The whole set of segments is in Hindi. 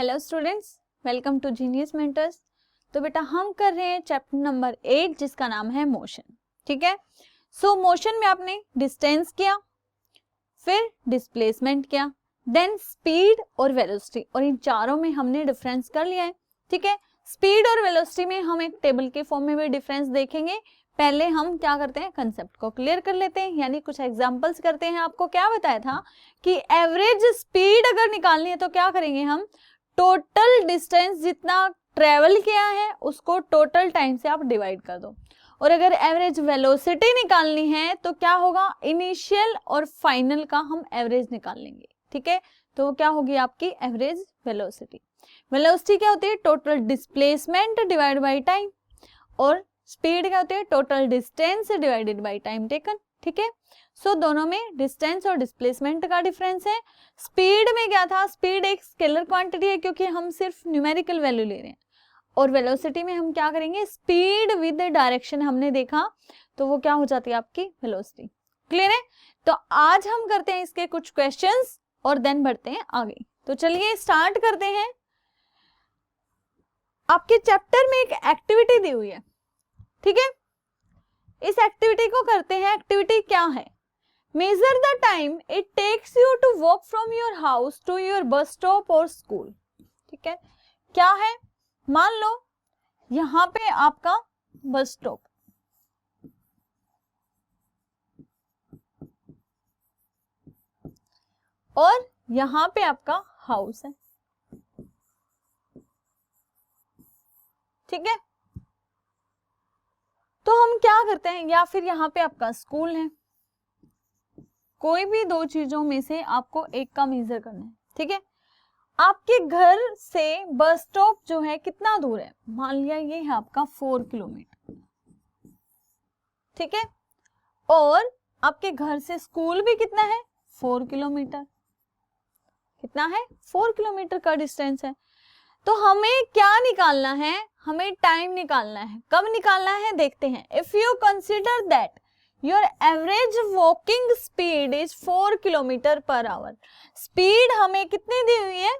Hello students, welcome to Genius Mentors. तो बेटा हम कर रहे हैं चैप्टर नंबर 8 जिसका नाम है मोशन। ठीक है, सो मोशन में आपने डिस्टेंस किया, फिर डिस्प्लेसमेंट किया, देन स्पीड और वेलोसिटी, और इन चारों में हमने डिफरेंस कर लिया है। ठीक है, स्पीड और वेलोसिटी में हम एक टेबल के फॉर्म में भी डिफरेंस देखेंगे। पहले हम क्या करते हैं, कंसेप्ट को क्लियर कर लेते हैं, यानी कुछ एग्जांपल्स करते हैं। आपको क्या बताया था कि एवरेज स्पीड अगर निकालनी है तो क्या करेंगे, हम टोटल डिस्टेंस जितना ट्रेवल किया है उसको टोटल टाइम से आप डिवाइड कर दो। और अगर एवरेज वेलोसिटी निकालनी है तो क्या होगा, इनिशियल और फाइनल का हम एवरेज निकाल लेंगे। ठीक है, तो वो क्या होगी आपकी एवरेज वेलोसिटी। वेलोसिटी क्या होती है, total displacement divide by time, और स्पीड क्या होती है, total distance divided by time taken. ठीक है, सो दोनों में डिस्टेंस और डिस्प्लेसमेंट का डिफरेंस है। स्पीड में क्या था, स्पीड एक स्केलर क्वांटिटी है क्योंकि हम सिर्फ न्यूमेरिकल वैल्यू ले रहे हैं, और वेलोसिटी में हम क्या करेंगे, स्पीड विद डायरेक्शन हमने देखा तो वो क्या हो जाती है आपकी वेलोसिटी। क्लियर है, तो आज हम करते हैं इसके कुछ क्वेश्चंस और देन बढ़ते हैं आगे। तो चलिए स्टार्ट करते हैं। आपके चैप्टर में एक एक्टिविटी दी हुई है, ठीक है, इस एक्टिविटी को करते हैं। एक्टिविटी क्या है, measure the time it takes you to walk from your house to your bus stop और स्कूल। ठीक है, क्या है, मान लो यहां पे आपका बस स्टॉप, और यहां पे आपका हाउस है। ठीक है, तो हम क्या करते हैं, या फिर यहाँ पे आपका स्कूल है, कोई भी दो चीजों में से आपको एक का मेजर करना है। ठीक है, आपके घर से बस स्टॉप जो है कितना दूर है, मान लिया ये है आपका 4 किलोमीटर। ठीक है, और आपके घर से स्कूल भी कितना है, 4 किलोमीटर। कितना है, 4 किलोमीटर का डिस्टेंस है। तो हमें क्या निकालना है, हमें टाइम निकालना है। कब निकालना है देखते हैं। If you consider that your average walking speed is 4 kilometre per our, speed हमें कितनी दी हुई है,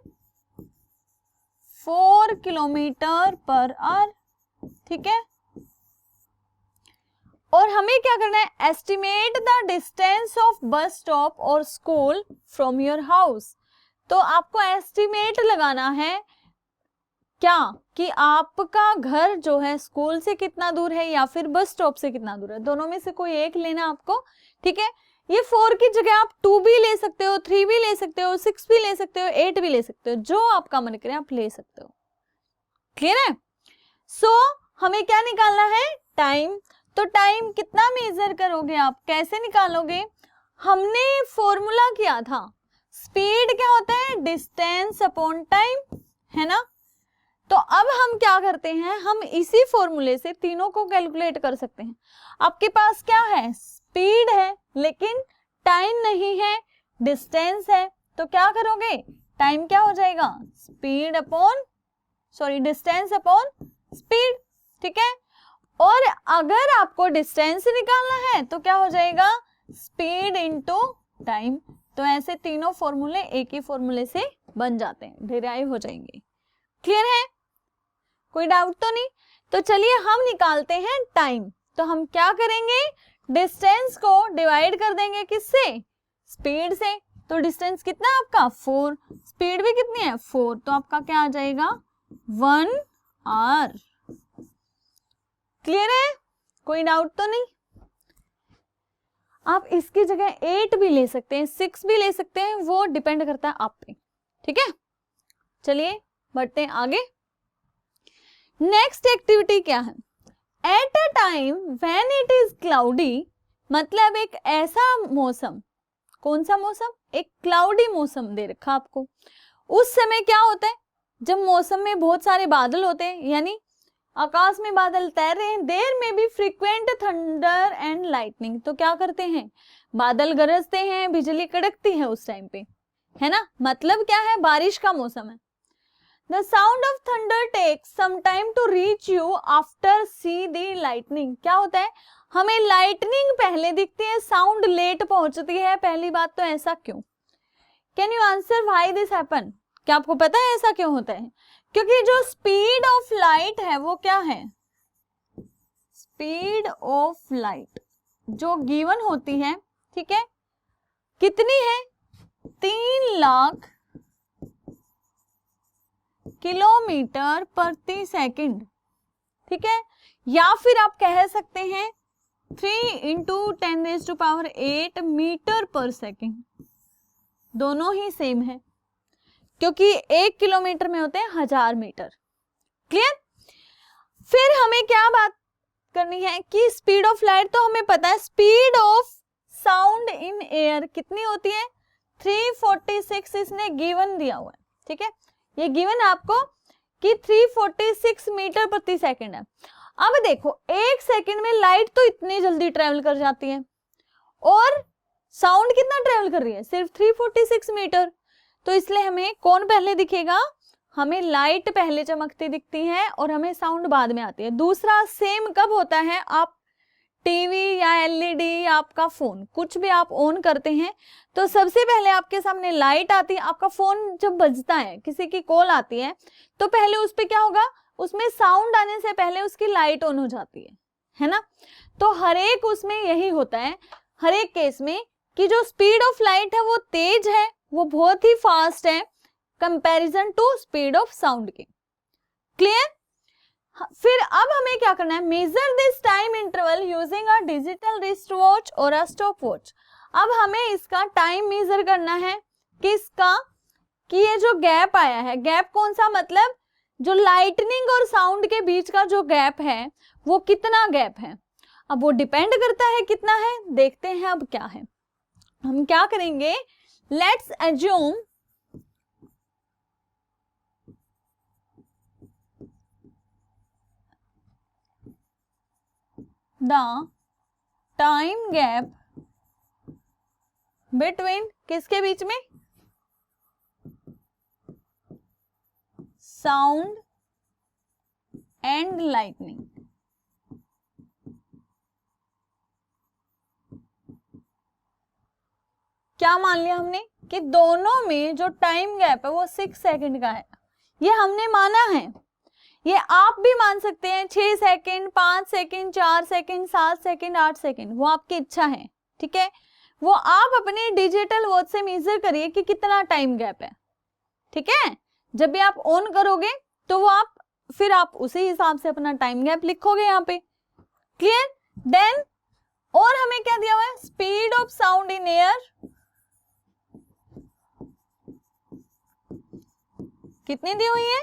4 किलोमीटर पर आवर। ठीक है, और हमें क्या करना है, एस्टिमेट द डिस्टेंस ऑफ बस स्टॉप और स्कूल फ्रॉम योर हाउस। तो आपको एस्टिमेट लगाना है क्या, कि आपका घर जो है स्कूल से कितना दूर है या फिर बस स्टॉप से कितना दूर है, दोनों में से कोई एक लेना आपको। ठीक है, ये 4 की जगह आप 2 भी ले सकते हो, 3 भी ले सकते हो, 6 भी ले सकते हो, 8 भी ले सकते हो, जो आपका मन करे आप ले सकते हो। क्लियर है, सो हमें क्या निकालना है, टाइम। तो टाइम कितना मेजर करोगे आप, कैसे निकालोगे, हमने फॉर्मूला किया था, स्पीड क्या होता है, डिस्टेंस अपॉन टाइम, है ना। तो अब हम क्या करते हैं, हम इसी फॉर्मूले से तीनों को कैलकुलेट कर सकते हैं। आपके पास क्या है, स्पीड है लेकिन टाइम नहीं है, डिस्टेंस है, तो क्या करोगे, टाइम क्या हो जाएगा, speed upon distance upon speed. ठीक है, और अगर आपको डिस्टेंस निकालना है तो क्या हो जाएगा, स्पीड इंटू टाइम। तो ऐसे तीनों फॉर्मूले एक ही फॉर्मूले से बन जाते हैं, डिराइव हो जाएंगे। क्लियर है, कोई डाउट तो नहीं। तो चलिए हम निकालते हैं टाइम। तो हम क्या करेंगे, डिस्टेंस को डिवाइड कर देंगे किससे, स्पीड से। तो डिस्टेंस कितना है आपका 4, स्पीड भी कितनी है 4, तो आपका क्या आ जाएगा 1 आवर। क्लियर है, कोई डाउट तो नहीं। आप इसकी जगह 8 भी ले सकते हैं, 6 भी ले सकते हैं, वो डिपेंड करता है आप पे। ठीक है, चलिए बढ़ते हैं आगे। नेक्स्ट एक्टिविटी क्या है, at a time when it is cloudy, मतलब एक ऐसा मौसम, कौन सा मौसम, एक क्लाउडी मौसम दे रखा आपको। उस समय क्या होता है, जब मौसम में बहुत सारे बादल होते हैं, यानी आकाश में बादल तैर रहे हैं, देयर में भी फ्रीक्वेंट थंडर एंड लाइटनिंग। तो क्या करते हैं, बादल गरजते हैं, बिजली कड़कती है उस टाइम पे, है ना। मतलब क्या है, बारिश का मौसम है। The sound of thunder takes some time to reach you after see the lightning। क्या होता है, हमें लाइटनिंग पहले दिखती है, साउंड लेट पहुंचती है। पहली बात तो ऐसा क्यों, can you answer why this happen, क्या आपको पता है ऐसा क्यों होता है? क्योंकि जो स्पीड ऑफ लाइट है वो क्या है? स्पीड ऑफ लाइट जो गिवन होती है, ठीक है, कितनी है? 3 लाख किलोमीटर प्रति सेकंड, ठीक है, या फिर आप कह सकते हैं 3 × 10⁸ मीटर पर सेकंड, दोनों ही सेम है क्योंकि 1 किलोमीटर में होते हैं 1000 मीटर। क्लियर? फिर हमें क्या बात करनी है कि स्पीड ऑफ लाइट तो हमें पता है, speed of sound in air कितनी होती है? 346 इसने गिवन दिया हुआ है, ठीक है, ये गिवन आपको कि 346 मीटर प्रति सेकंड है। अब देखो 1 सेकंड में लाइट तो इतनी जल्दी ट्रेवल कर जाती है और साउंड कितना ट्रेवल कर रही है? सिर्फ 346 मीटर। तो इसलिए हमें कौन पहले दिखेगा? हमें लाइट पहले चमकती दिखती है और हमें साउंड बाद में आती है। दूसरा सेम कब होता है? आप टीवी या एलईडी, आपका फोन, कुछ भी आप ऑन करते हैं तो सबसे पहले आपके सामने लाइट आती है। आपका फोन जब बजता है, किसी की कॉल आती है, तो पहले उस पे क्या होगा? उसमें साउंड आने से पहले उसकी लाइट ऑन हो जाती है ना? तो हर एक उसमें यही होता है, हर एक केस में, कि जो स्पीड ऑफ लाइट है वो तेज है, वो बहुत ही फास्ट है comparison to speed of sound के। क्लियर? फिर अब हमें क्या करना है? Measure this time interval using a digital wrist watch और अ स्टॉप वॉच। अब हमें इसका टाइम मेजर करना है, किसका? कि ये जो गैप आया है, गैप कौन सा? मतलब जो लाइटनिंग और साउंड के बीच का जो गैप है वो कितना गैप है। अब वो डिपेंड करता है कितना है, देखते हैं अब क्या है। हम क्या करेंगे? Let's assume the time gap between, किसके बीच में? Sound and lightning. क्या मान लिया हमने? कि दोनों में जो टाइम गैप है वो 6 सेकंड का है। ये हमने माना है, ये आप भी मान सकते हैं। 6 second, 5 second, 4 second, 7 second, 8 second, वो आपकी इच्छा है, ठीक है। वो आप अपने डिजिटल वॉच से मेजर करिए कि कितना टाइम गैप है, ठीक है। जब भी आप ऑन करोगे तो वो फिर आप उसी हिसाब से अपना टाइम गैप लिखोगे यहाँ पे। क्लियर? देन और हमें क्या दिया हुआ है? Speed of sound in air कितनी दी हुई है?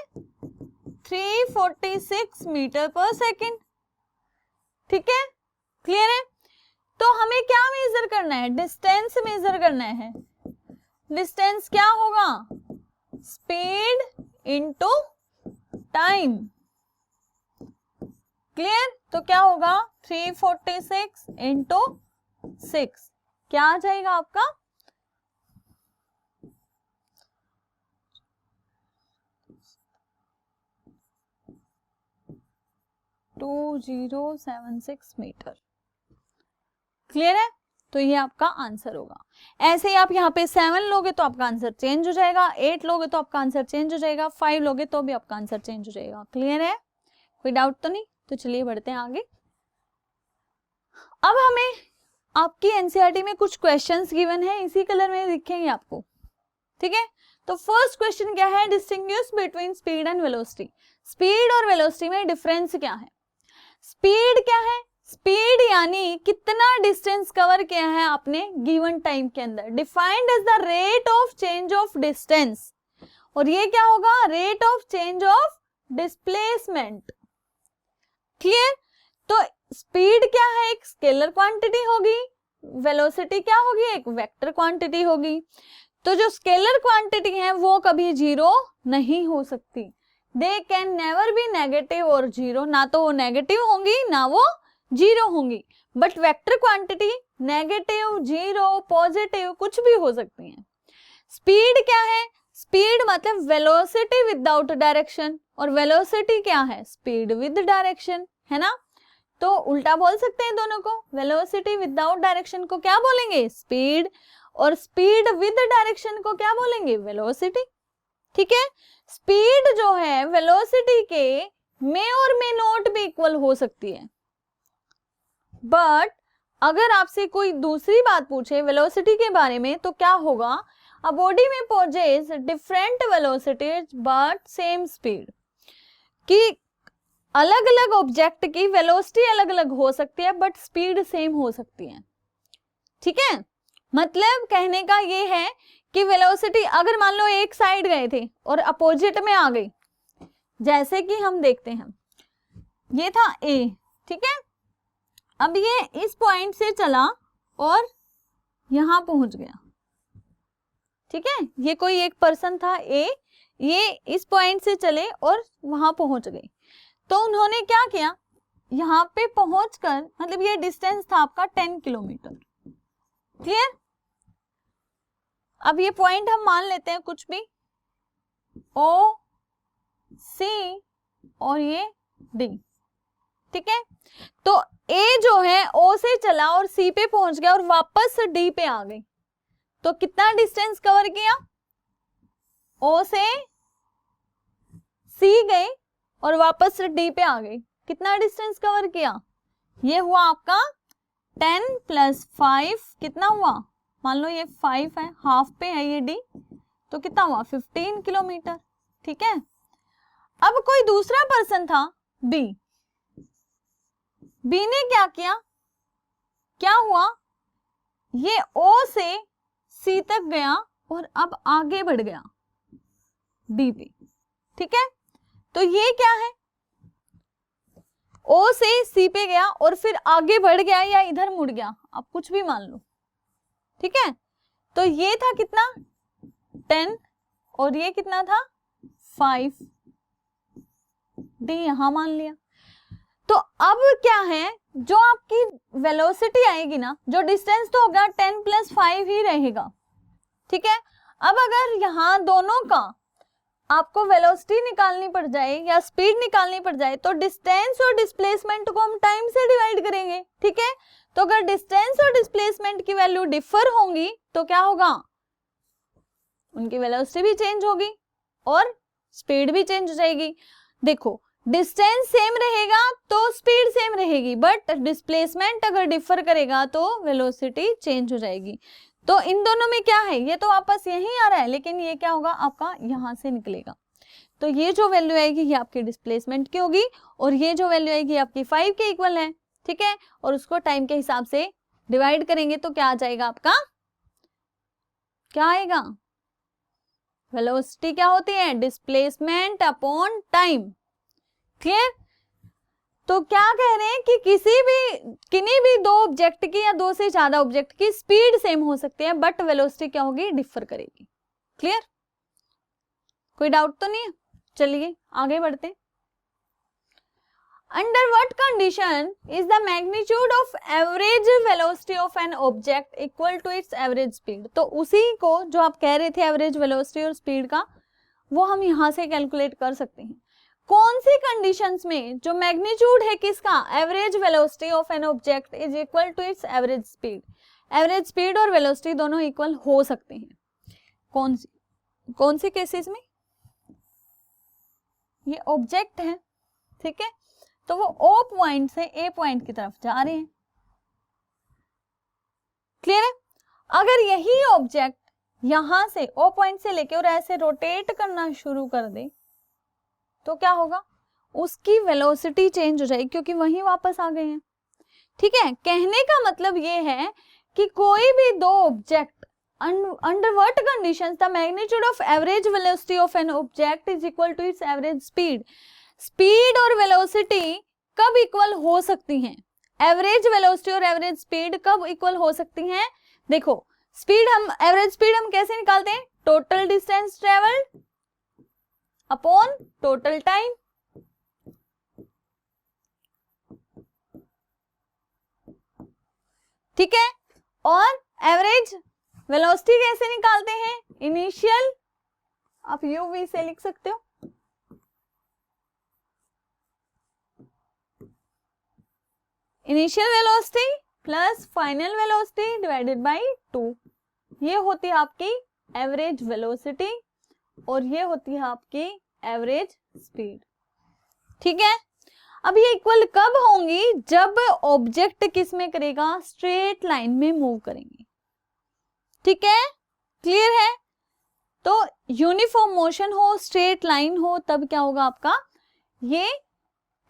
346 मीटर पर सेकंड, ठीक है। क्लियर है? तो हमें क्या मेजर करना है? डिस्टेंस मेजर करना है। डिस्टेंस क्या होगा? Speed into time. क्लियर? तो क्या होगा? 346 इंटू 6 क्या आ जाएगा आपका? 2076 मीटर। क्लियर है? तो ये आपका आंसर होगा। ऐसे ही आप यहाँ पे 7 लोगे तो आपका आंसर चेंज हो जाएगा, 8 लोगे तो आपका आंसर चेंज हो जाएगा, 5 लोगे तो भी आपका आंसर चेंज हो जाएगा। क्लियर है? कोई डाउट तो नहीं? तो चलिए बढ़ते हैं आगे। अब हमें आपकी एनसीईआरटी में कुछ क्वेश्चंस गिवन है, इसी कलर में दिखेंगे आपको, ठीक है। तो फर्स्ट क्वेश्चन क्या है? Distinguish between speed and velocity. Speed और वेलोसिटी में डिफरेंस क्या है? स्पीड क्या है? स्पीड यानी कितना डिस्टेंस कवर किया है आपने गिवन टाइम के अंदर, defined as the rate of change of distance. और ये क्या होगा? Rate of change of displacement. Clear? तो स्पीड क्या है? एक स्केलर क्वांटिटी होगी, वेलोसिटी क्या होगी? एक वेक्टर क्वांटिटी होगी। तो जो स्केलर क्वांटिटी है वो कभी जीरो नहीं हो सकती। They can never be negative और जीरो, ना तो वो नेगेटिव होंगी ना वो जीरो होंगी। But vector quantity negative, zero, positive कुछ भी हो सकती है। स्पीड क्या है? स्पीड मतलब वेलोसिटी विदाउट डायरेक्शन, और वेलोसिटी क्या है? स्पीड विद डायरेक्शन, है ना। तो उल्टा बोल सकते हैं दोनों को। वेलोसिटी विदाउट डायरेक्शन को क्या बोलेंगे? स्पीड, और स्पीड विद डायरेक्शन को क्या बोलेंगे? वेलोसिटी। ठीक है, स्पीड जो है वेलोसिटी के में और में नॉट भी इक्वल हो सकती है, बट अगर आपसे कोई दूसरी बात पूछे वेलोसिटी के बारे में तो क्या होगा, अ बॉडी में possesses different velocities but same speed, कि अलग अलग ऑब्जेक्ट की वेलोसिटी अलग अलग हो सकती है बट स्पीड सेम हो सकती है। ठीक है, मतलब कहने का ये है कि वेलोसिटी अगर मान लो एक साइड गए थे और अपोजिट में आ गई, जैसे कि हम देखते हैं ये था ए, ठीक है, अब ये इस पॉइंट से चला और यहां पहुंच गया, ठीक है, ये कोई एक पर्सन था ए, ये इस पॉइंट से चले और वहां पहुंच गए, तो उन्होंने क्या किया, यहाँ पे पहुंचकर, मतलब ये डिस्टेंस था आपका 10 किलोमीटर, क्लियर। अब ये पॉइंट हम मान लेते हैं कुछ भी, ओ सी और ये डी, ठीक है, तो ए जो है ओ से चला और सी पे पहुंच गया और वापस डी पे आ गई, तो कितना डिस्टेंस कवर किया, ओ से सी गई और वापस डी पे आ गई, कितना डिस्टेंस कवर किया, ये हुआ आपका 10 + 5 कितना हुआ, मान लो ये 5 है, हाफ पे है ये डी, तो कितना हुआ 15 किलोमीटर, ठीक है। अब कोई दूसरा पर्सन था बी, बी ने क्या किया, क्या हुआ, ये ओ से सी तक गया और अब आगे बढ़ गया डी पे, ठीक है, तो ये क्या है, ओ से सी पे गया और फिर आगे बढ़ गया या इधर मुड़ गया, आप कुछ भी मान लो, ठीक है, तो ये था कितना 10 और ये कितना था 5, डी यहां मान लिया। तो अब क्या है, जो आपकी वेलोसिटी आएगी ना, जो डिस्टेंस तो होगा 10 + 5 ही रहेगा, ठीक है। अब अगर यहाँ दोनों का आपको वेलोसिटी निकालनी पड़ जाए या स्पीड निकालनी पड़ जाए तो डिस्टेंस और डिस्प्लेसमेंट को हम टाइम से डिवाइड करेंगे, ठीक है। तो अगर डिस्टेंस और डिस्प्लेसमेंट की वैल्यू डिफर होंगी तो क्या होगा, उनकी वेलोसिटी भी चेंज होगी और स्पीड भी चेंज हो जाएगी। देखो डिस्टेंस सेम रहेगा तो स्पीड सेम रहेगी, बट डिस्प्लेसमेंट अगर डिफर करेगा तो वेलोसिटी चेंज हो जाएगी। तो इन दोनों में क्या है, ये तो वापस यही आ रहा है, लेकिन ये क्या होगा आपका यहां से निकलेगा, तो ये जो वैल्यू आएगी ये आपकी डिस्प्लेसमेंट की होगी और ये जो वैल्यू आएगी आपकी 5 के इक्वल है, ठीक है, और उसको टाइम के हिसाब से डिवाइड करेंगे तो क्या आ जाएगा आपका, क्या आएगा, वेलोसिटी क्या होती है, डिस्प्लेसमेंट अपॉन टाइम, क्लियर। तो क्या कह रहे हैं कि किन्हीं भी दो ऑब्जेक्ट की या दो से ज्यादा ऑब्जेक्ट की स्पीड सेम हो सकती है बट वेलोसिटी क्या होगी, डिफर करेगी, क्लियर, कोई डाउट तो नहीं है। चलिए आगे बढ़ते हैं। Under what condition is the magnitude of average velocity of an object equal to its average speed, तो उसी को जो आप कह रहे थे एवरेज वेलोसिटी और स्पीड का, वो हम यहां से कैलकुलेट कर सकते हैं। कौन सी कंडीशंस में जो मैग्नीट्यूड है किसका, average velocity of an object is equal to its average speed, average speed और वेलोसिटी दोनों इक्वल हो सकते हैं, कौन सी केसेस में, ये ऑब्जेक्ट है, ठीक है, तो वो ओ पॉइंट से ए पॉइंट की तरफ जा रहे हैं, क्लियर है। अगर यही ऑब्जेक्ट यहां से ओ पॉइंट से लेके और ऐसे रोटेट करना शुरू कर दे तो क्या होगा, उसकी वेलोसिटी चेंज हो जाएगी क्योंकि वहीं वापस आ गए हैं, ठीक है। कहने का मतलब ये है कि कोई भी दो object under what conditions the magnitude of average velocity of an object is equal to its average speed, speed और वेलोसिटी कब इक्वल हो सकती हैं, एवरेज वेलोसिटी और एवरेज स्पीड कब इक्वल हो सकती हैं। देखो स्पीड हम एवरेज स्पीड हम कैसे निकालते हैं, total distance travelled upon total time, ठीक है। और एवरेज वेलोसिटी कैसे निकालते हैं, इनिशियल, आप यूवी से लिख सकते हो, initial velocity plus final velocity divided by 2, ये होती है आपकी एवरेज वेलोसिटी और ये होती है आपकी एवरेज स्पीड। ठीक है, अब ये इक्वल कब होंगी? जब ऑब्जेक्ट किस में करेगा? स्ट्रेट लाइन में मूव करेंगे। ठीक है, क्लियर है? तो यूनिफॉर्म मोशन हो, स्ट्रेट लाइन हो, तब क्या होगा आपका? ये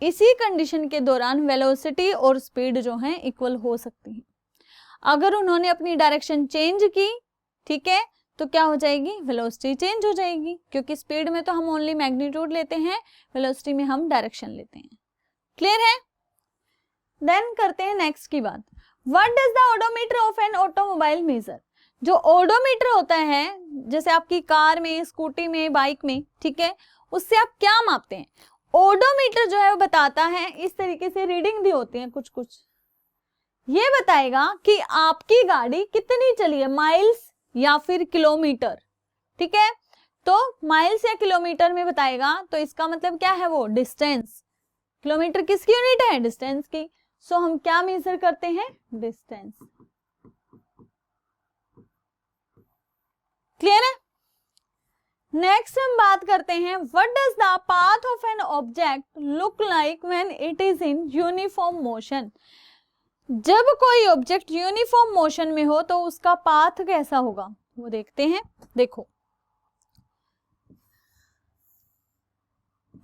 इसी कंडीशन के दौरान वेलोसिटी और स्पीड जो है इक्वल हो सकती है। अगर उन्होंने अपनी डायरेक्शन चेंज की, ठीक है, तो क्या हो जाएगी? वेलोसिटी चेंज हो जाएगी, क्योंकि स्पीड में तो हम ओनली मैग्नीट्यूड लेते हैं, वेलोसिटी में हम डायरेक्शन लेते हैं। क्लियर है? देन करते हैं नेक्स्ट की बात। What does the odometer of an automobile measure? जो ओडोमीटर होता है, जैसे आपकी कार में, स्कूटी में, बाइक में, ठीक है, उससे आप क्या मापते हैं? ओडोमीटर जो है वो बताता है, इस तरीके से रीडिंग दी होती है कुछ कुछ, ये बताएगा कि आपकी गाड़ी कितनी चली है, माइल्स या फिर किलोमीटर। ठीक है, तो माइल्स या किलोमीटर में बताएगा, तो इसका मतलब क्या है? वो डिस्टेंस। किलोमीटर किसकी यूनिट है? डिस्टेंस की। सो हम क्या मेजर करते हैं? डिस्टेंस। क्लियर है? नेक्स्ट हम बात करते हैं, what does the path of an object look like when it is in uniform motion? जब कोई ऑब्जेक्ट यूनिफॉर्म मोशन में हो तो उसका पाथ कैसा होगा, वो देखते हैं। देखो,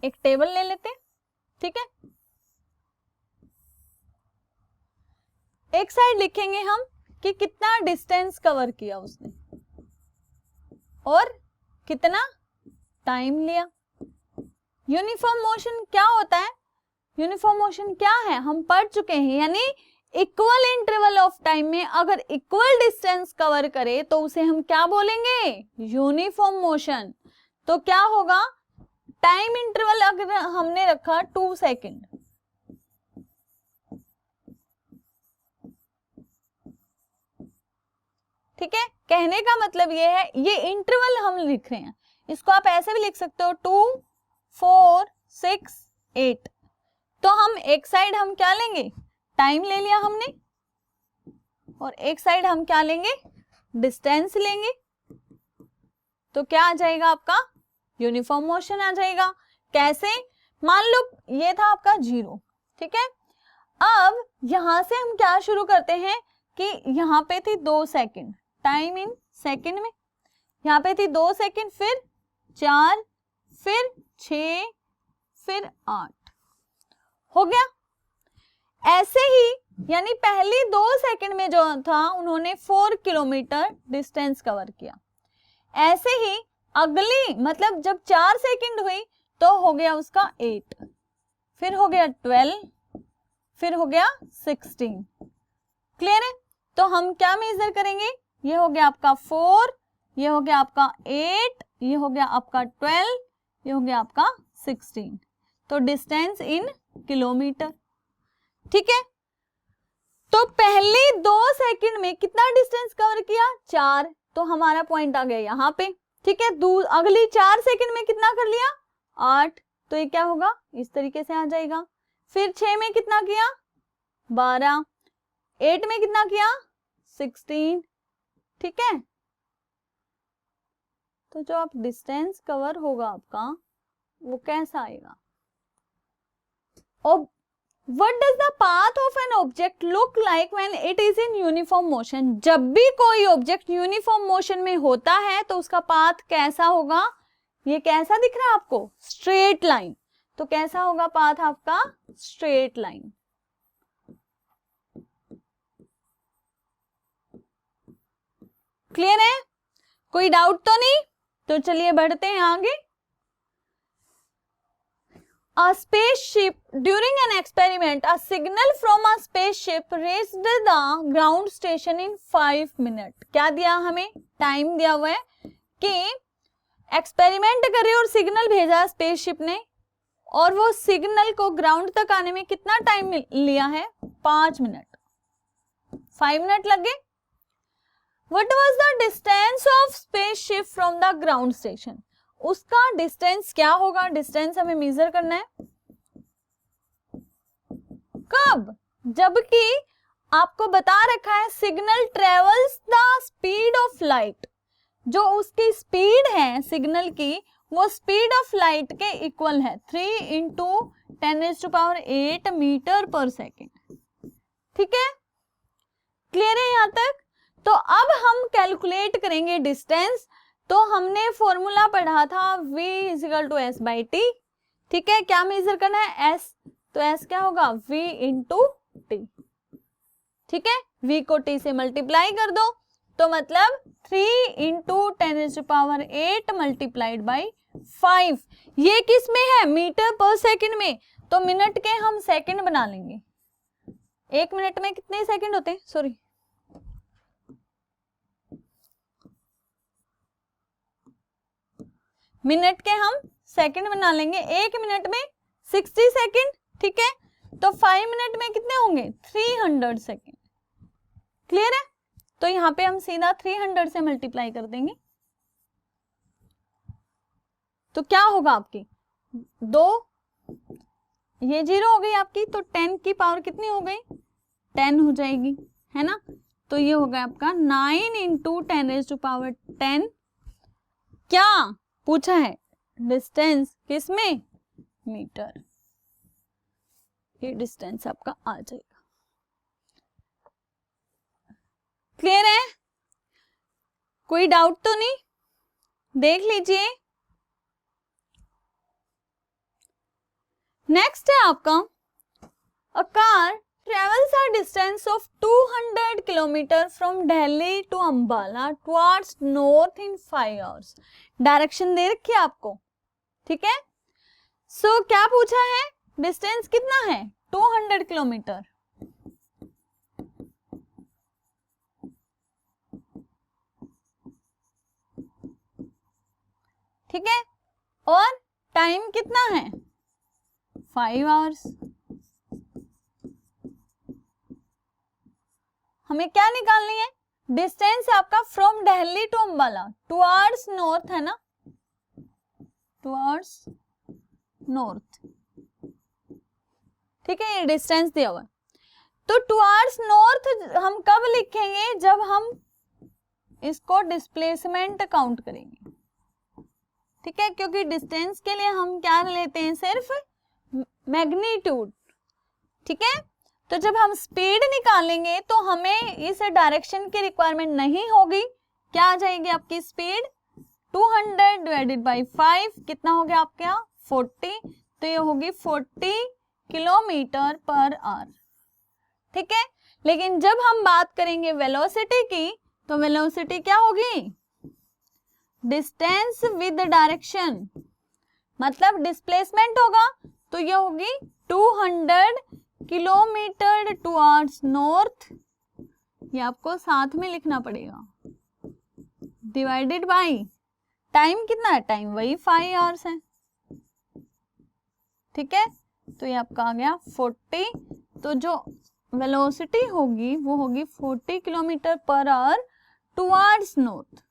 एक टेबल ले लेते हैं, ठीक है, एक साइड लिखेंगे हम कि कितना डिस्टेंस कवर किया उसने और कितना टाइम लिया। यूनिफॉर्म मोशन क्या होता है? यूनिफॉर्म मोशन क्या है हम पढ़ चुके हैं, यानी इक्वल इंटरवल ऑफ टाइम में अगर इक्वल डिस्टेंस कवर करे तो उसे हम क्या बोलेंगे? Uniform motion. तो क्या होगा? टाइम इंटरवल अगर हमने रखा 2 सेकेंड, ठीक है, कहने का मतलब ये है, ये इंटरवल हम लिख रहे हैं, इसको आप ऐसे भी लिख सकते हो 2, 4, 6, 8। तो हम एक साइड हम क्या लेंगे? टाइम ले लिया हमने, और एक साइड हम क्या लेंगे? डिस्टेंस लेंगे। तो क्या आ जाएगा आपका? यूनिफॉर्म मोशन आ जाएगा। कैसे? मान लो ये था आपका 0, ठीक है, अब यहां से हम क्या शुरू करते हैं कि यहां पे थी 2 सेकेंड, टाइम इन सेकेंड में, यहां पे थी 2 सेकेंड, फिर 4, फिर 6, फिर 8, हो गया। ऐसे ही यानी पहली 2 सेकेंड में जो था उन्होंने 4 किलोमीटर डिस्टेंस कवर किया। ऐसे ही अगली मतलब जब 4 सेकेंड हुई तो हो गया उसका 8, फिर हो गया 12, फिर हो गया 16। क्लियर है? तो हम क्या मेजर करेंगे? ये हो गया आपका 4, ये हो गया आपका 8, ये हो गया आपका 12, ये हो गया आपका 16। तो डिस्टेंस इन किलोमीटर। ठीक है, तो पहले 2 सेकंड में कितना डिस्टेंस कवर किया? 4, तो हमारा पॉइंट आ गया यहाँ पे। ठीक है, अगली 4 सेकंड में कितना कर लिया? 8, तो ये क्या होगा? इस तरीके से आ जाएगा। फिर 6 में कितना किया? 12, 8 में कितना किया? 16। ठीक है, तो जो आप डिस्टेंस कवर होगा आपका वो कैसा आएगा? और What does the path of an object look like when it is in uniform motion? जब भी कोई ऑब्जेक्ट यूनिफॉर्म मोशन में होता है तो उसका पाथ कैसा होगा? ये कैसा दिख रहा है आपको? Straight line. तो कैसा होगा पाथ आपका? Straight line. क्लियर है? कोई डाउट तो नहीं? तो चलिए बढ़ते हैं आगे। A spaceship during an experiment, a signal from a spaceship reached the ground station in 5 minutes. क्या दिया हमें? टाइम दिया हुआ है कि एक्सपेरिमेंट करे और सिग्नल भेजा स्पेसशिप ने, और वो सिग्नल को ग्राउंड तक आने में कितना टाइम लिया है? 5 मिनट। 5 मिनट लग गए। What was the distance of spaceship from the ground station? उसका डिस्टेंस क्या होगा? डिस्टेंस हमें मेजर करना है कब? जबकि आपको बता रखा है signal travels the speed of light. जो उसकी स्पीड है सिग्नल की वो स्पीड ऑफ लाइट के इक्वल है, 3 इंटू 10⁸ मीटर पर सेकेंड। ठीक है, क्लियर है यहाँ तक? तो अब हम कैलकुलेट करेंगे डिस्टेंस। तो हमने फॉर्मूला पढ़ा था v = s/t। ठीक है, क्या मेजर करना है? s, तो s क्या होगा? v into T. ठीक है, v को t से मल्टीप्लाई कर दो, तो मतलब 3 इंटू 10⁸ मल्टीप्लाइड बाई 5। ये किस में है? मीटर पर सेकंड में। तो मिनट के हम सेकंड बना लेंगे। 1 मिनट में कितने सेकंड होते हैं? सॉरी, मिनट के हम सेकंड बना लेंगे। 1 मिनट में 60 सेकंड। ठीक है, तो 5 मिनट में कितने होंगे? 300 सेकंड। क्लियर है? तो यहाँ पे हम सीधा 300 से मल्टीप्लाई कर देंगे, तो क्या होगा आपकी 2, ये 0 हो गई आपकी, तो 10 की पावर कितनी हो गई? 10 हो जाएगी, है ना? तो ये हो गया आपका 9 इंटू 10⁻10। क्या पूछा है? डिस्टेंस किसमें? मीटर। ये डिस्टेंस आपका आ जाएगा। क्लियर है? कोई डाउट तो नहीं? देख लीजिए। नेक्स्ट है आपका a car travels a distance of 200 kilometre from Delhi to Ambala towards north in 5 hours। Direction दे रखी है आपको। ठीक है, सो क्या पूछा है? डिस्टेंस कितना है? 200 किलोमीटर। ठीक है, और टाइम कितना है? 5 hours। हमें क्या निकालनी है? डिस्टेंस आपका from Delhi to Ambala, towards north है ना, टुवर्ड्स नॉर्थ। ठीक है, ये डिस्टेंस दिया हुआ है। तो टुवर्ड्स नॉर्थ हम कब लिखेंगे? जब हम इसको डिस्प्लेसमेंट काउंट करेंगे। ठीक है, क्योंकि डिस्टेंस के लिए हम क्या लेते हैं? सिर्फ मैग्नीट्यूड। ठीक है, तो जब हम स्पीड निकालेंगे तो हमें इस डायरेक्शन की रिक्वायरमेंट नहीं होगी। क्या आ जाएगी आपकी स्पीड? 200 डिवाइडेड बाई 5 कितना हो गया आपका? 40। तो ये होगी 40 किलोमीटर पर आवर। ठीक है, लेकिन जब हम बात करेंगे वेलोसिटी की, तो वेलोसिटी क्या होगी? डिस्टेंस विद डायरेक्शन, मतलब डिस्प्लेसमेंट होगा, तो ये होगी 200 किलोमीटर टुवर्ड्स नॉर्थ। ये आपको साथ में लिखना पड़ेगा, डिवाइडेड बाई टाइम कितना है? टाइम वही 5 hours है। ठीक है, तो ये आपका आ गया 40। तो जो वेलोसिटी होगी वो होगी 40 kilometre per our towards north.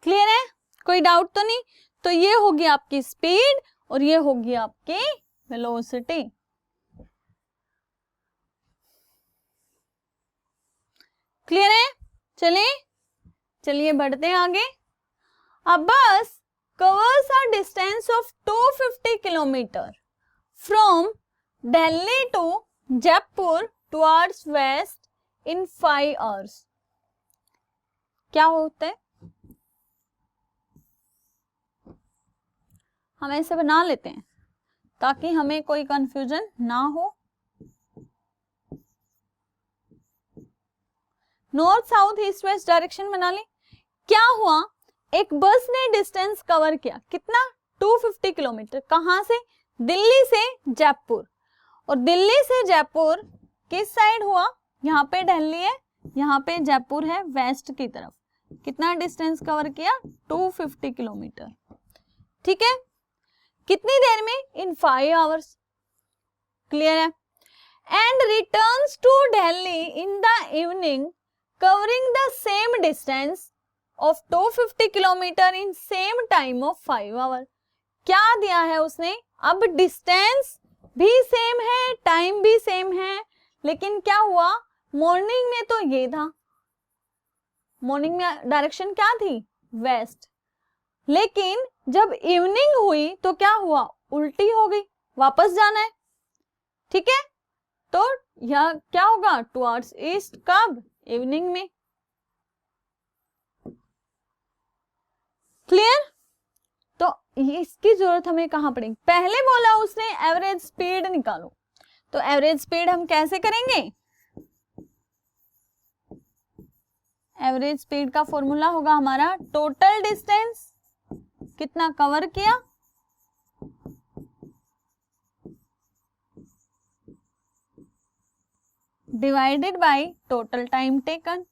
Clear है? कोई डाउट तो नहीं? तो ये होगी आपकी स्पीड और ये होगी आपकी वेलोसिटी। क्लियर है? चलिए बढ़ते हैं आगे। A bus covers a distance of 250 kilometre from Delhi to Jaipur towards west in 5 hours। क्या होता है? हम ऐसे बना लेते हैं ताकि हमें कोई कंफ्यूजन ना हो। North south east west direction बना ली। क्या हुआ? एक बस ने डिस्टेंस कवर किया, कितना? 250 किलोमीटर। कहां से? दिल्ली से जयपुर। और दिल्ली से जयपुर किस साइड हुआ? यहाँ पे दिल्ली है, यहाँ पे जयपुर है, वेस्ट की तरफ। कितना डिस्टेंस कवर किया? 250 किलोमीटर। ठीक है, कितनी देर में? In 5 hours। क्लियर है? And returns to Delhi in the evening covering the same distance of 250 kilometre in same time of 5 hours। क्या दिया है उसने? अब डिस्टेंस भी सेम है, टाइम भी सेम है, लेकिन क्या हुआ, मॉर्निंग में तो ये था, मॉर्निंग में डायरेक्शन क्या थी, वेस्ट, लेकिन जब इवनिंग हुई तो क्या हुआ, उल्टी हो गई, वापस जाना है, ठीक है। तो यह क्या होगा, टुवर्ड्स ईस्ट, कब, इवनिंग में। क्लियर। तो इसकी जरूरत हमें कहां पड़ेगी, पहले बोला उसने एवरेज स्पीड निकालो, तो एवरेज स्पीड हम कैसे करेंगे, एवरेज स्पीड का फॉर्मूला होगा हमारा टोटल डिस्टेंस, कितना कवर किया, divided by total time taken.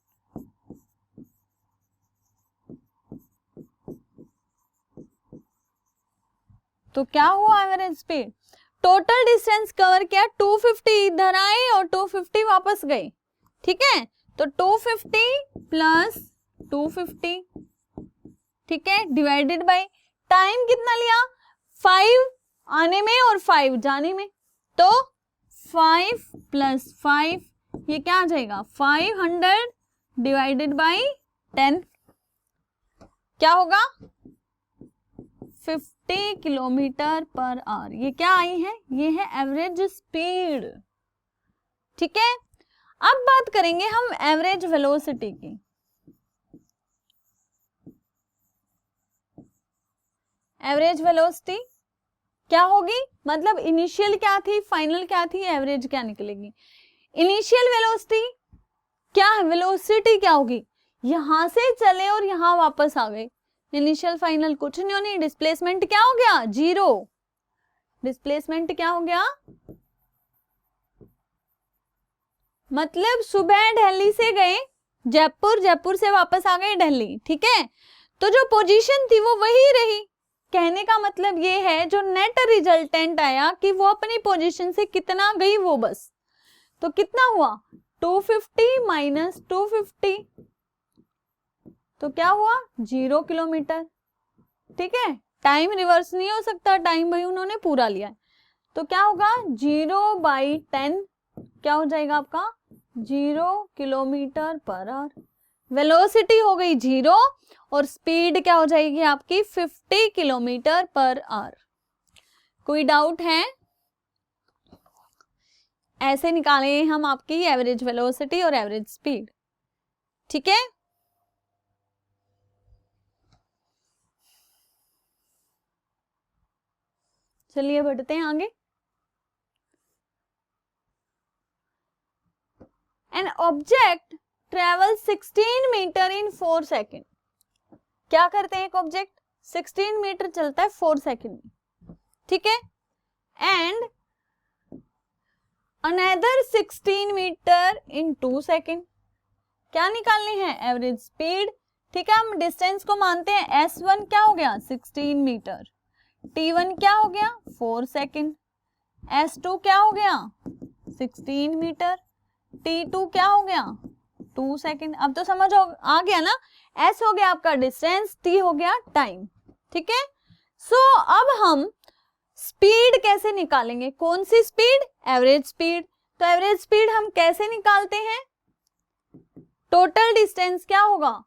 तो क्या हुआ average speed, total distance cover किया 250, इधर आए और 250 वापस गए, ठीक है। तो 250 प्लस 250, ठीक है, डिवाइडेड बाय टाइम कितना लिया, 5 आने में और 5 जाने में, तो 5 प्लस 5 ये क्या आ जाएगा, 500 डिवाइडेड बाय 10, क्या होगा, 50 किलोमीटर पर आवर। ये क्या आई है, ये है एवरेज स्पीड, ठीक है। अब बात करेंगे हम एवरेज वेलोसिटी की। एवरेज वेलोसिटी क्या होगी, मतलब इनिशियल क्या थी, फाइनल क्या थी, एवरेज क्या निकलेगी। इनिशियल वेलोसिटी क्या है, वेलोसिटी क्या होगी, यहां से चले और यहां वापस आ गए, इनिशियल फाइनल कुछ नहीं होनी, डिस्प्लेसमेंट क्या हो गया, 0, डिस्प्लेसमेंट क्या हो गया, मतलब सुबह दिल्ली से गए जयपुर, जयपुर से वापस आ गए दिल्ली, ठीक है। तो जो पोजीशन थी वो वही रही, कहने का मतलब ये है जो नेट रिजल्टेंट आया कि वो अपनी पोजीशन से कितना गई वो बस, तो कितना हुआ 250 माइनस 250, तो क्या हुआ 0 किलोमीटर, ठीक है। टाइम रिवर्स नहीं हो सकता, टाइम भाई उन्होंने पूरा लिया है, तो क्या होगा 0/10, क्या हो जाएगा आपका 0 किलोमीटर पर आवर। वेलोसिटी हो गई 0 और स्पीड क्या हो जाएगी आपकी 50 किलोमीटर पर आवर। कोई डाउट है, ऐसे निकाले हम आपकी एवरेज वेलोसिटी और एवरेज स्पीड, ठीक है। चलिए बढ़ते हैं आगे। एन ऑब्जेक्ट ट्रेवल 16 मीटर इन 4 सेकेंड, क्या करते हैं एक ऑब्जेक्ट 16 मीटर चलता है 4 सेकेंड में, ठीक है। And another 16 metre in 2 second, क्या निकालनी है, एवरेज स्पीड, ठीक है। हम डिस्टेंस को मानते हैं, S1 क्या हो गया 16 मीटर, T1 क्या हो गया 4 सेकेंड, S2 क्या हो गया 16 मीटर, T2 क्या हो गया 2 सेकेंड। अब तो समझ आ गया ना, S हो गया आपका डिस्टेंस, T हो गया टाइम, ठीक है। सो अब हम स्पीड कैसे निकालेंगे, कौन सी स्पीड, एवरेज स्पीड। तो एवरेज स्पीड हम कैसे निकालते हैं, टोटल डिस्टेंस क्या होगा,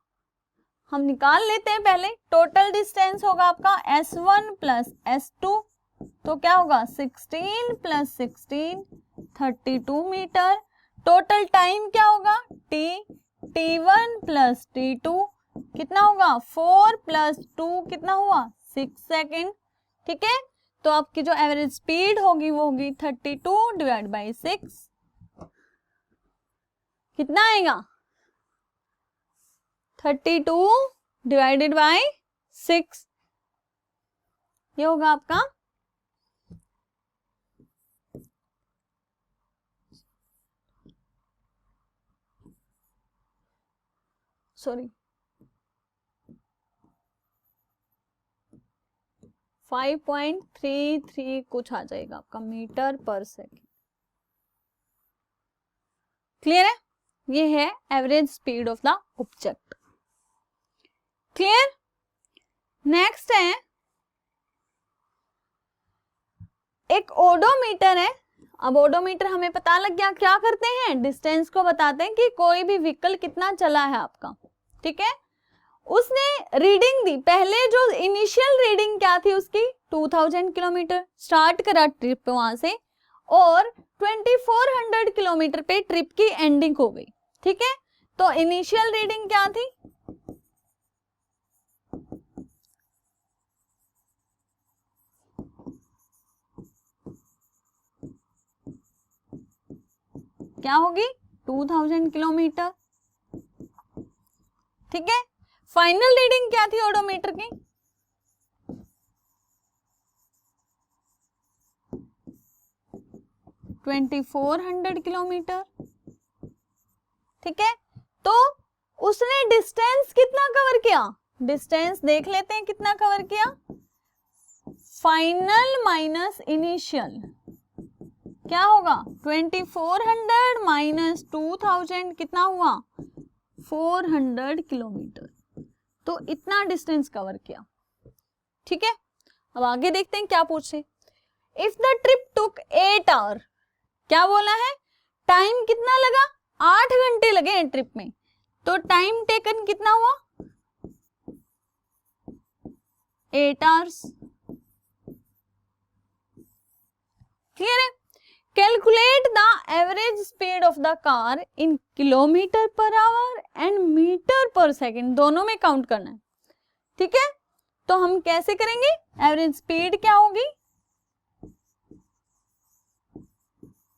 हम निकाल लेते हैं पहले, टोटल डिस्टेंस होगा आपका S1 प्लस S2, तो क्या होगा 16 प्लस 16 32 मीटर, टोटल टाइम क्या होगा T1 प्लस T2 कितना होगा 4 प्लस 2 कितना हुआ 6 सेकेंड, ठीक है। तो आपकी जो एवरेज स्पीड होगी वो होगी 32 डिवाइड बाई 6, कितना आएगा 32 डिवाइडेड बाय 6, ये होगा आपका सॉरी 5.33 कुछ आ जाएगा आपका मीटर पर सेकेंड। क्लियर है, ये है average speed of the object. Clear. Next है एक ओडोमीटर है अब ओडोमीटर हमें पता लग गया, क्या करते हैं, डिस्टेंस को बताते हैं कि कोई भी व्हीकल कितना चला है आपका, ठीक है। उसने रीडिंग दी, पहले जो इनिशियल रीडिंग क्या थी उसकी 2000 किलोमीटर, स्टार्ट करा ट्रिप वहां से और 2400 किलोमीटर पे ट्रिप की एंडिंग हो गई, ठीक है। तो इनिशियल रीडिंग क्या थी, क्या होगी 2000 किलोमीटर, ठीक है। फाइनल रीडिंग क्या थी ओडोमीटर की, $2400 किलोमीटर, ठीक है। तो उसने डिस्टेंस कितना कवर किया, डिस्टेंस देख लेते हैं कितना कवर किया, फाइनल माइनस इनिशियल क्या होगा, 2400 माइनस 2000 कितना हुआ, 400 किलोमीटर। तो इतना डिस्टेंस कवर किया, ठीक है। अब आगे देखते हैं क्या पूछे, if the trip took 8 hour, क्या बोला है, टाइम कितना लगा, 8 घंटे लगे हैं ट्रिप में, तो टाइम टेकन कितना हुआ, 8 आवर्स, क्लियर है। Calculate the average speed of the car in kilometre per hour and metre per second, दोनों में काउंट करना है, ठीक है। तो हम कैसे करेंगे, एवरेज स्पीड क्या होगी,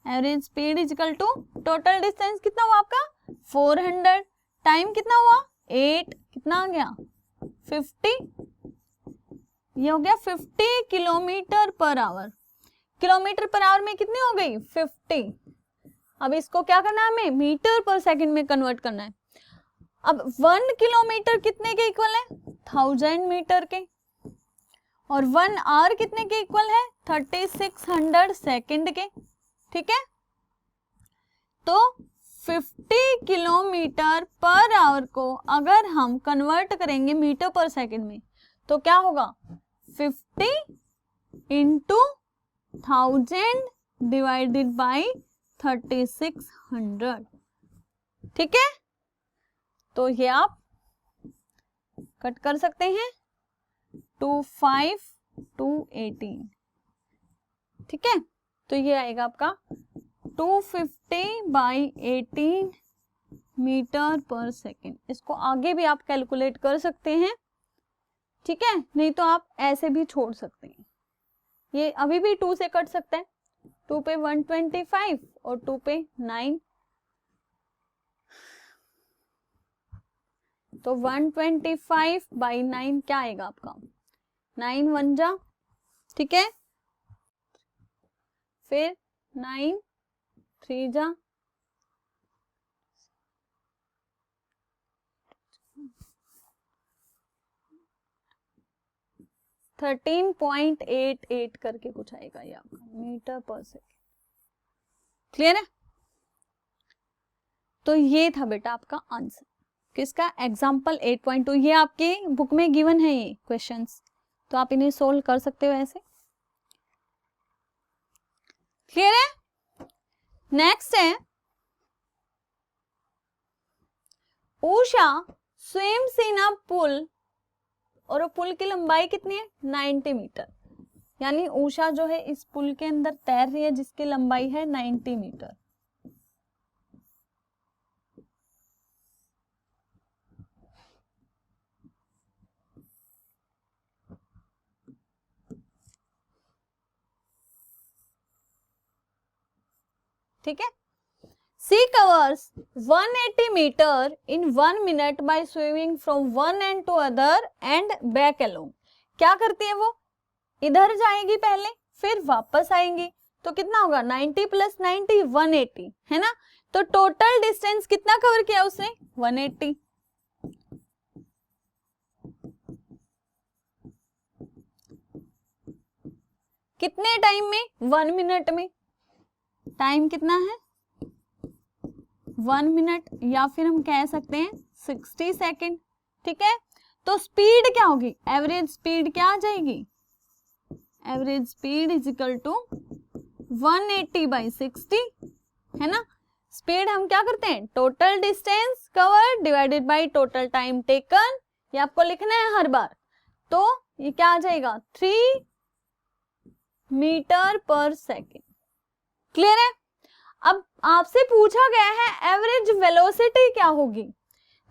average speed is equal to total distance कितना हुआ आपका 400, टाइम कितना हुआ 8, कितना आ गया 50, ये हो गया 50 kilometre per our, kilometre per our में कितनी हो गई 50। अब इसको क्या करना है, हमें मीटर पर सेकंड में कन्वर्ट करना है। अब 1 किलोमीटर कितने के इक्वल है, 1000 मीटर के, और 1 आवर कितने के इक्वल है, 3600 सेकंड के, ठीक है। तो 50 किलोमीटर पर आवर को अगर हम कन्वर्ट करेंगे मीटर पर सेकंड में तो क्या होगा, 50 इंटू 1000 डिवाइडेड बाई 3600, ठीक है। तो ये आप कट कर सकते हैं, 25 to 18, ठीक है। तो ये आएगा आपका 250/18 मीटर पर सेकेंड। इसको आगे भी आप कैलकुलेट कर सकते हैं, ठीक है, नहीं तो आप ऐसे भी छोड़ सकते हैं, ये अभी भी 2 से कट सकता है, 2 पे 125 और 2 पे 9, तो 125/9 क्या आएगा आपका 9 1 जा, ठीक है, फिर 9 3 जा, 13.88 करके कुछ आएगा ये आपका मीटर पर सेकेंड, क्लियर है। तो ये था बेटा आपका आंसर किसका, एग्जाम्पल 8.2, ये आपके बुक में गिवन है ये क्वेश्चंस, तो आप इन्हें सोल्व कर सकते हो ऐसे, क्लियर है। नेक्स्ट है, उषा स्विम्स इन अ पुल, और पुल की लंबाई कितनी है 90 मीटर, यानी उषा जो है इस पुल के अंदर तैर रही है जिसकी लंबाई है 90 मीटर। ठीक है, she covers 180 metre in 1 minute by swimming from one end to other end back along. क्या करती है वो, इधर जाएगी पहले फिर वापस आएंगी, तो कितना होगा 90 + 90 180 है ना। तो टोटल डिस्टेंस कितना कवर किया उसने 180। कितने टाइम में 1 मिनट में, टाइम कितना है 1 मिनट, या फिर हम कह सकते हैं 60 सेकेंड। ठीक है, तो स्पीड क्या होगी, एवरेज स्पीड क्या आ जाएगी, average speed is equal to 180/60 है ना। स्पीड हम क्या करते हैं, total distance cover divided by total time taken, ये आपको लिखना है हर बार। तो ये क्या आ जाएगा, 3 मीटर पर सेकेंड। क्लियर है। अब आपसे पूछा गया है एवरेज वेलोसिटी क्या होगी।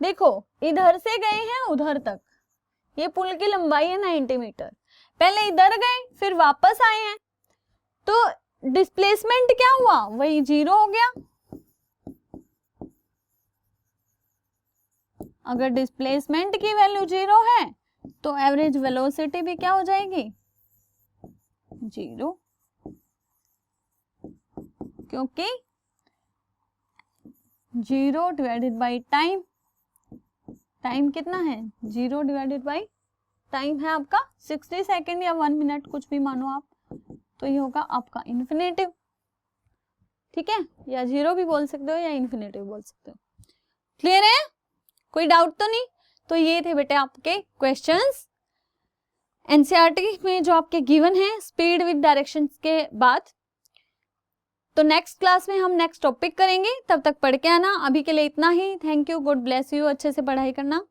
देखो इधर से गए हैं उधर तक, ये पुल की लंबाई है 90 मीटर, पहले इधर गए फिर वापस आए हैं, तो डिस्प्लेसमेंट क्या हुआ, वही 0 हो गया। अगर डिस्प्लेसमेंट की वैल्यू 0 है तो एवरेज वेलोसिटी भी क्या हो जाएगी, 0, क्योंकि 0 डिवाइडेड बाई टाइम, टाइम कितना है 0 डिवाइडेड बाई टाइम है आपका 60 सेकेंड या 1 मिनट, कुछ भी मानो आप, तो ये होगा आपका इन्फिनेटिव। ठीक है, या 0 भी बोल सकते हो या इन्फिनेटिव बोल सकते हो। क्लियर है, कोई डाउट तो नहीं। तो ये थे बेटे आपके क्वेश्चंस एनसीईआरटी में जो आपके गिवन है स्पीड विद डायरेक्शंस के बाद। तो नेक्स्ट क्लास में हम नेक्स्ट टॉपिक करेंगे, तब तक पढ़ के आना। अभी के लिए इतना ही। Thank you, God bless you, अच्छे से पढ़ाई करना।